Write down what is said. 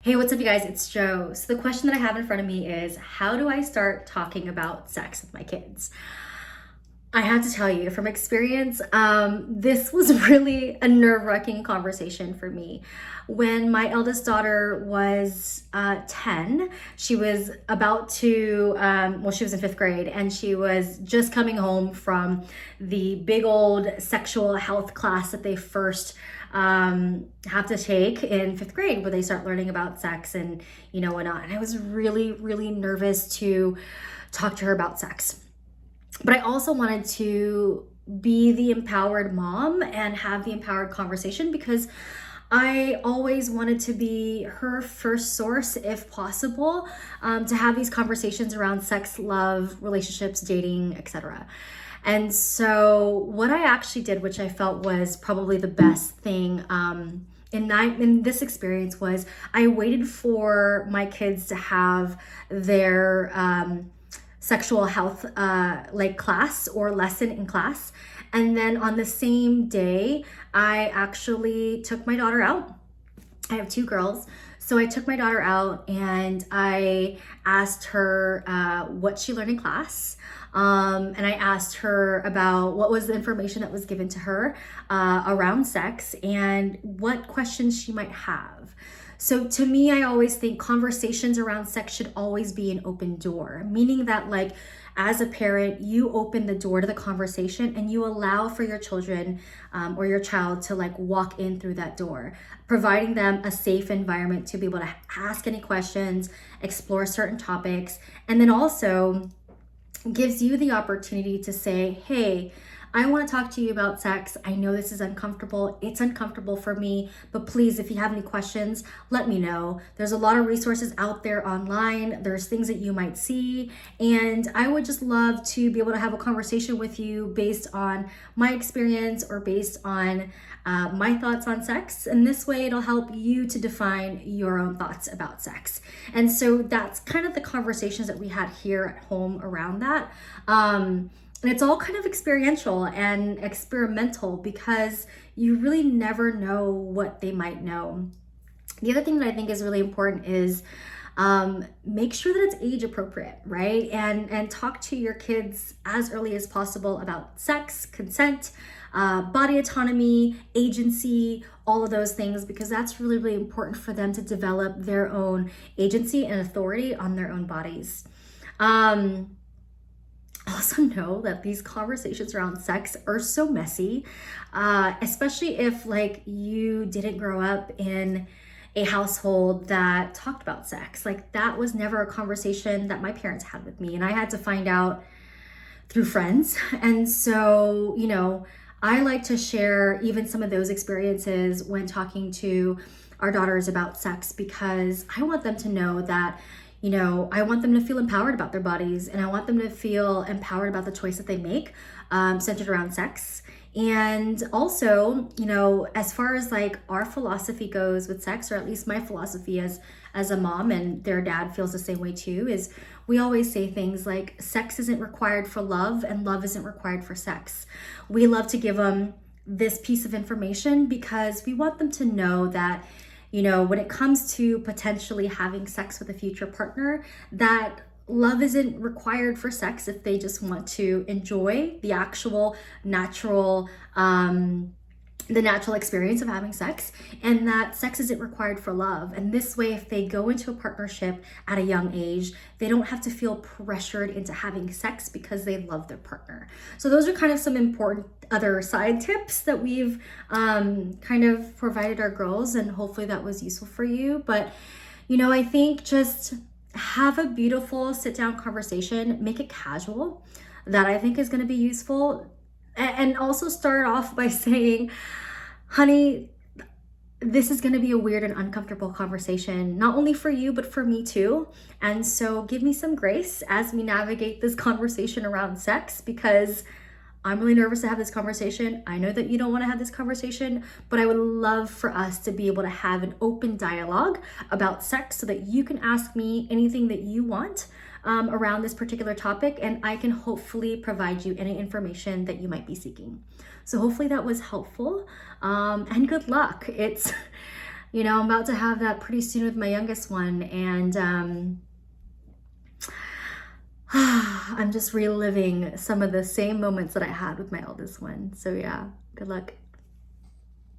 Hey, what's up, you guys? It's Jo. So the question that I have in front of me is, how do I start talking about sex with my kids? I have to tell you from experience, this was really a nerve-wracking conversation for me. When my eldest daughter was 10, she was about to, she was in fifth grade, and she was just coming home from the big old sexual health class that they first have to take in fifth grade, where they start learning about sex and, whatnot. And I was really, really nervous to talk to her about sex. But I also wanted to be the empowered mom and have the empowered conversation, because I always wanted to be her first source, if possible, to have these conversations around sex, love, relationships, dating, etc. And so what I actually did, which I felt was probably the best thing in this experience, was I waited for my kids to have their sexual health class or lesson in class. And then on the same day, I actually took my daughter out. I have two girls. So I took my daughter out and I asked her what she learned in class. And I asked her about what was the information that was given to her around sex and what questions she might have. So to me, I always think conversations around sex should always be an open door, meaning that, like, as a parent, you open the door to the conversation and you allow for your children or your child to walk in through that door, providing them a safe environment to be able to ask any questions, explore certain topics, and then also gives you the opportunity to say, hey, I want to talk to you about sex. I know this is uncomfortable. It's uncomfortable for me, but please, if you have any questions, let me know. There's a lot of resources out there online. There's things that you might see. And I would just love to be able to have a conversation with you based on my experience or based on my thoughts on sex. And this way it'll help you to define your own thoughts about sex. And so that's kind of the conversations that we had here at home around that. And it's all kind of experiential and experimental, because you really never know what they might know. The other thing that I think is really important is make sure that it's age appropriate, right? And talk to your kids as early as possible about sex, consent, body autonomy, agency, all of those things, because that's really, really important for them to develop their own agency and authority on their own bodies. Also know that these conversations around sex are so messy, especially if you didn't grow up in a household that talked about sex. That was never a conversation that my parents had with me, and I had to find out through friends. And so, I like to share even some of those experiences when talking to our daughters about sex, because I want them to know that I want them to feel empowered about their bodies, and I want them to feel empowered about the choice that they make, centered around sex. And also, as far as our philosophy goes with sex, or at least my philosophy as a mom, and their dad feels the same way too, is we always say things like sex isn't required for love and love isn't required for sex. We love to give them this piece of information because we want them to know that when it comes to potentially having sex with a future partner, that love isn't required for sex if they just want to enjoy the actual natural experience of having sex, and that sex isn't required for love. And this way, if they go into a partnership at a young age, they don't have to feel pressured into having sex because they love their partner. So those are kind of some important other side tips that we've kind of provided our girls, and hopefully that was useful for you. But I think just have a beautiful sit down conversation, make it casual. That I think is going to be useful. And also start off by saying, honey, this is going to be a weird and uncomfortable conversation, not only for you, but for me too. And so give me some grace as we navigate this conversation around sex, because I'm really nervous to have this conversation. I know that you don't want to have this conversation, but I would love for us to be able to have an open dialogue about sex so that you can ask me anything that you want around this particular topic, and I can hopefully provide you any information that you might be seeking. So hopefully that was helpful, and good luck. It's You know, I'm about to have that pretty soon with my youngest one, and I'm just reliving some of the same moments that I had with my eldest one. So yeah, good luck.